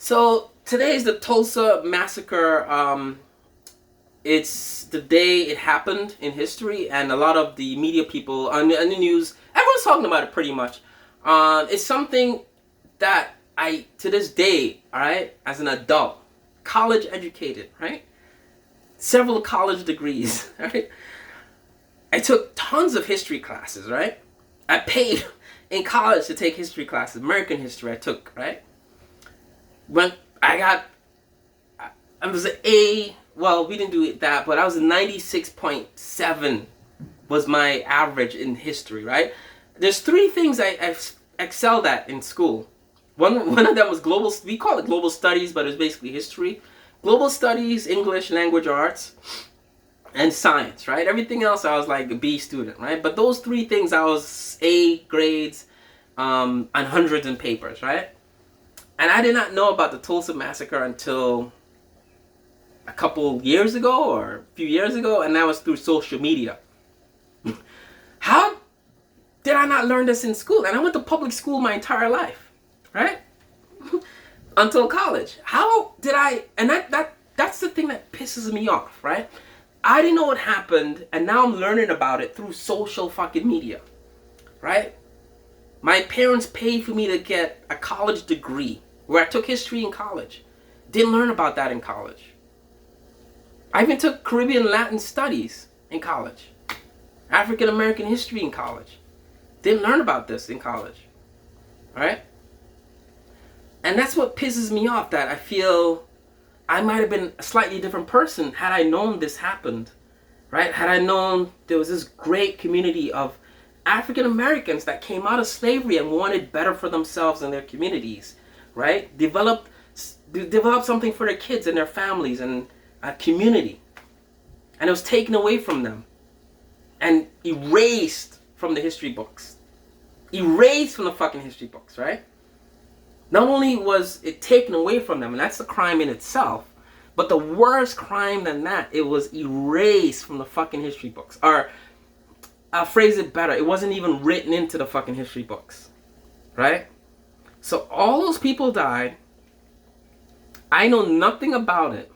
So today is the Tulsa Massacre. It's the day it happened in history, and a lot of the media people on the news, everyone's talking about it pretty much. It's something that I, to this day, all right, as an adult, college educated, right, several college degrees, right, I took tons of history classes, right. I paid in college to take history classes, American history I took, right. When I was an A, well, we didn't do that, but I was a 96.7 was my average in history, right? There's three things I excelled at in school. One of them was global, we call it global studies, but it's basically history. Global studies, English, language arts, and science, right? Everything else I was like a B student, right? But those three things I was A grades on hundreds in papers, right? And I did not know about the Tulsa Massacre until a couple years ago or a few years ago, and that was through social media. How did I not learn this in school? And I went to public school my entire life, right? Until college. How did I, and that's the thing that pisses me off, right? I didn't know what happened, and now I'm learning about it through social fucking media, right? My parents paid for me to get a college degree where I took history in college. Didn't learn about that in college. I even took Caribbean Latin studies in college. African American history in college. Didn't learn about this in college. Right? And that's what pisses me off, that I feel I might have been a slightly different person had I known this happened. Right? Had I known there was this great community of African Americans that came out of slavery and wanted better for themselves and their communities. Right? Develop something for their kids and their families and a community. And it was taken away from them and erased from the history books. Erased from the fucking history books, right? Not only was it taken away from them, and that's a crime in itself, but the worst crime than that, it was erased from the fucking history books. Or, I'll phrase it better, it wasn't even written into the fucking history books, right? So all those people died. I know nothing about it.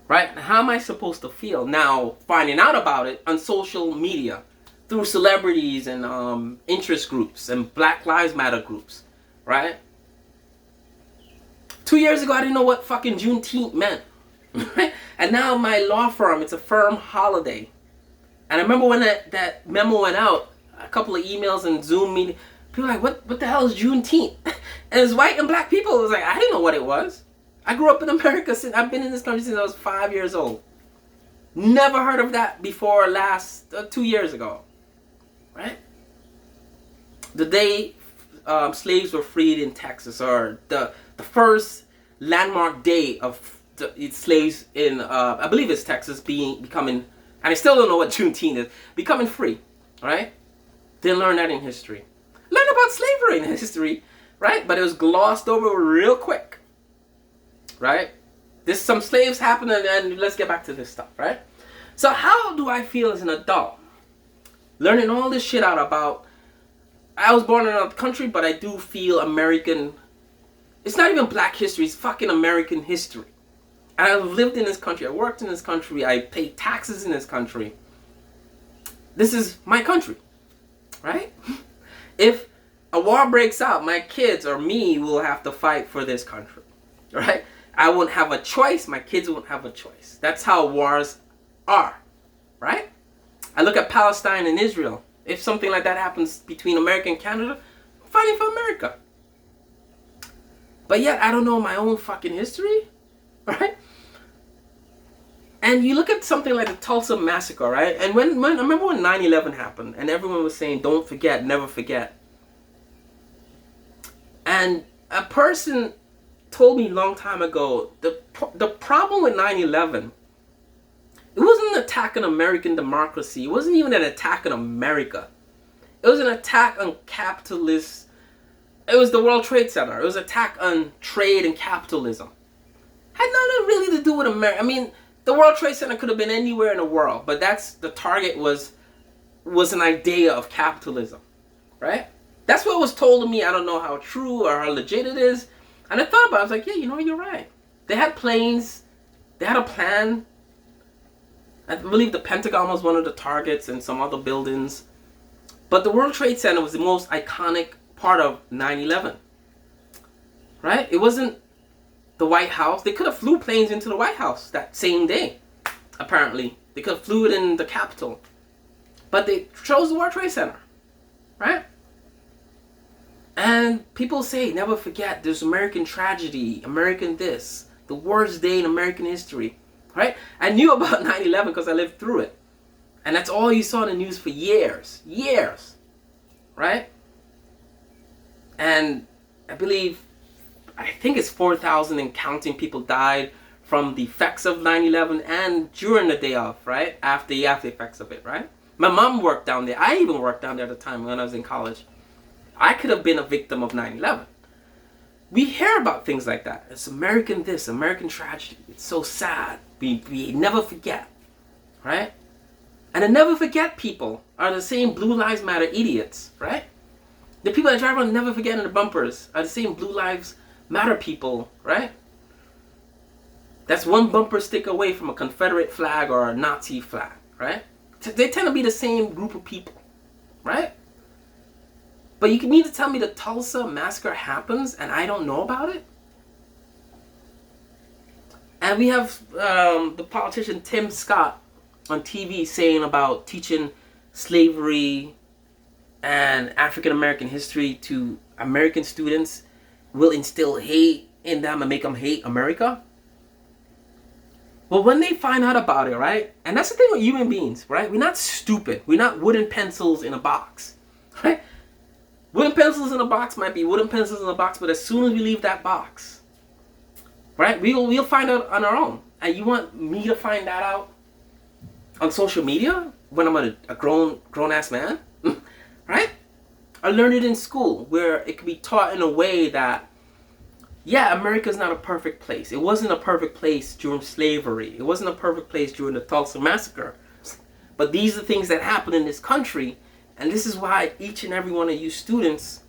Right? How am I supposed to feel now finding out about it on social media through celebrities and interest groups and Black Lives Matter groups, right? 2 years ago, I didn't know what fucking Juneteen meant. Right? And now my law firm, it's a firm holiday. And I remember when that memo went out, a couple of emails and Zoom meetings, people were like, what the hell is Juneteenth? And it's white and black people. It was like, I didn't know what it was. I grew up in America since I've been in this country since I was 5 years old. Never heard of that before 2 years ago, right? The day slaves were freed in Texas, or the first landmark day of the slaves in I believe it's Texas becoming, and I still don't know what Juneteenth is, becoming free, right? Didn't learn that in history. Learned about slavery in history, right? But it was glossed over real quick. Right? There's some slaves happening, and let's get back to this stuff, right? So how do I feel as an adult? Learning all this shit out about, I was born in another country, but I do feel American. It's not even black history, it's fucking American history. And I've lived in this country, I worked in this country, I pay taxes in this country. This is my country, right? If a war breaks out, my kids or me will have to fight for this country, right? I won't have a choice. My kids won't have a choice. That's how wars are, right? I look at Palestine and Israel. If something like that happens between America and Canada, I'm fighting for America. But yet, I don't know my own fucking history, right? And you look at something like the Tulsa Massacre, right? And when I remember when 9/11 happened, and everyone was saying, "Don't forget, never forget." And a person told me a long time ago, the problem with 9/11, it wasn't an attack on American democracy. It wasn't even an attack on America. It was an attack on capitalists. It was the World Trade Center. It was an attack on trade and capitalism. Had nothing really to do with America. I mean, the World Trade Center could have been anywhere in the world, but that's the target was an idea of capitalism, right? That's what was told to me. I don't know how true or how legit it is. And I thought about it. I was like, yeah, you know, you're right. They had planes. They had a plan. I believe the Pentagon was one of the targets and some other buildings. But the World Trade Center was the most iconic part of 9/11. Right? It wasn't the White House. They could have flew planes into the White House that same day, apparently. They could have flew it in the Capitol. But they chose the World Trade Center. Right? And people say, never forget, there's American tragedy, American this, the worst day in American history. Right? I knew about 9/11 because I lived through it. And that's all you saw in the news for years. Years. Right? And I think it's 4,000 and counting people died from the effects of 9/11 and during the day of, right? After the effects of it, right? My mom worked down there. I even worked down there at the time when I was in college. I could have been a victim of 9/11. We hear about things like that. It's American this, American tragedy. It's so sad. We never forget, right? And the never forget people are the same Blue Lives Matter idiots, right? The people that drive around never forgetting the bumpers are the same Blue Lives Matter people, right? That's one bumper stick away from a Confederate flag or a Nazi flag, right? They tend to be the same group of people, right? But you need to tell me the Tulsa Massacre happens and I don't know about it? And we have the politician Tim Scott on TV saying about teaching slavery and African American history to American students will instill hate in them and make them hate America. Well, when they find out about it, right? And that's the thing with human beings, right? We're not stupid. We're not wooden pencils in a box, right? Wooden pencils in a box might be wooden pencils in a box, but as soon as we leave that box, right, we'll find out on our own. And you want me to find that out on social media when I'm a grown-ass man? Right? I learned it in school where it could be taught in a way that, yeah, America's not a perfect place. It wasn't a perfect place during slavery. It wasn't a perfect place during the Tulsa Massacre. But these are things that happen in this country, and this is why each and every one of you students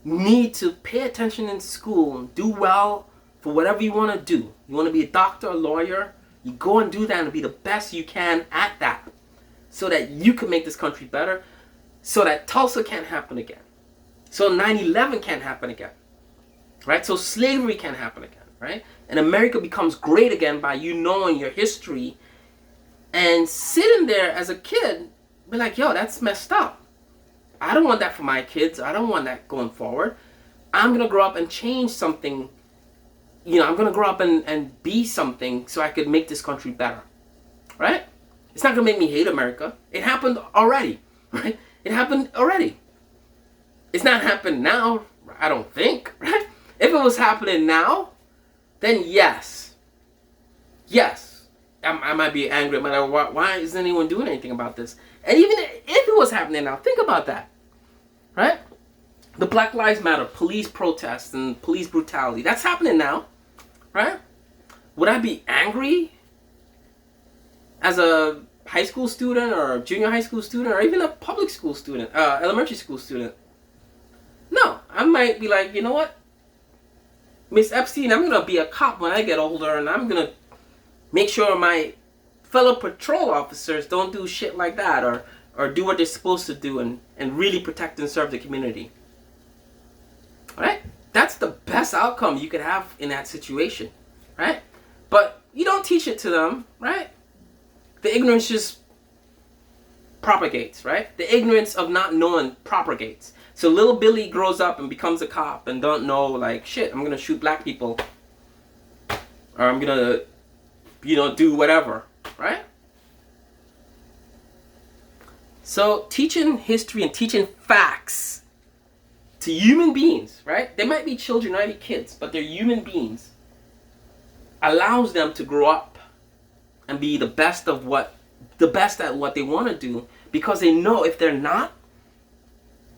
need to pay attention in school and do well for whatever you want to do. You want to be a doctor, a lawyer, you go and do that and be the best you can at that so that you can make this country better, so that Tulsa can't happen again, so 9/11 can't happen again, right? So slavery can't happen again, right? And America becomes great again by you knowing your history and sitting there as a kid, be like, yo, that's messed up. I don't want that for my kids. I don't want that going forward. I'm going to grow up and change something. You know, I'm going to grow up and be something so I could make this country better, right? It's not going to make me hate America. It happened already, right? It happened already. It's not happening now, I don't think, right? If it was happening now, then yes. Yes. I might be angry, but why isn't anyone doing anything about this? And even if it was happening now, think about that, right? The Black Lives Matter, police protests and police brutality, that's happening now, right? Would I be angry as a high school student or a junior high school student or even a public school student, elementary school student? No, I might be like, you know what? Miss Epstein, I'm going to be a cop when I get older, and I'm going to make sure my fellow patrol officers don't do shit like that or do what they're supposed to do and really protect and serve the community. Right? That's the best outcome you could have in that situation. Right? But you don't teach it to them, right? The ignorance just propagates, right? The ignorance of not knowing propagates. So little Billy grows up and becomes a cop and don't know, like, shit, I'm going to shoot black people. Or I'm going to, do whatever, right? So teaching history and teaching facts to human beings, right? They might be children, might be kids, but they're human beings. Allows them to grow up and be the best at what they want to do, because they know if they're not,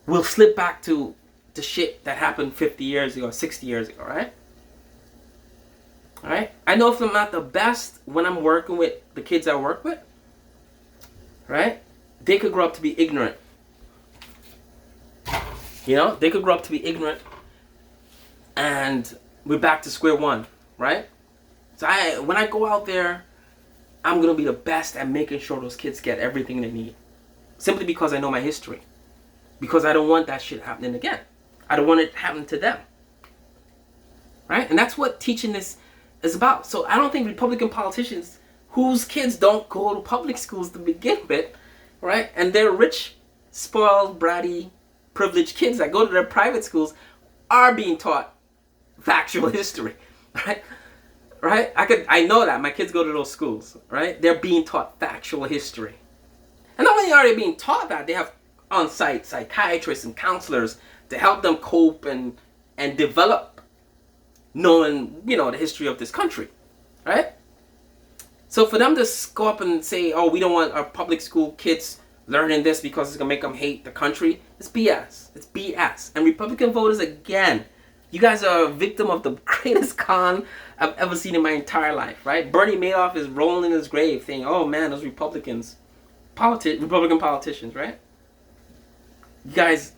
we'll slip back to the shit that happened 50 years ago, 60 years ago, right? All right? I know if I'm not the best when I'm working with the kids I work with, right? They could grow up to be ignorant. You know, they could grow up to be ignorant, and we're back to square one, right? So when I go out there, I'm gonna be the best at making sure those kids get everything they need, simply because I know my history, because I don't want that shit happening again. I don't want it happening to them, right? And that's what teaching this is about. So I don't think Republican politicians whose kids don't go to public schools to begin with, right? And they're rich, spoiled, bratty, privileged kids that go to their private schools are being taught factual history, right? Right? I know that. My kids go to those schools, right? They're being taught factual history. And not only are they being taught that, they have on-site psychiatrists and counselors to help them cope and develop knowing, you know, the history of this country, right? So for them to go up and say, oh, we don't want our public school kids learning this because it's going to make them hate the country, it's BS. It's BS. And Republican voters, again, you guys are a victim of the greatest con I've ever seen in my entire life, right? Bernie Madoff is rolling in his grave saying, oh man, those Republican politicians, right? You guys,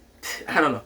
I don't know.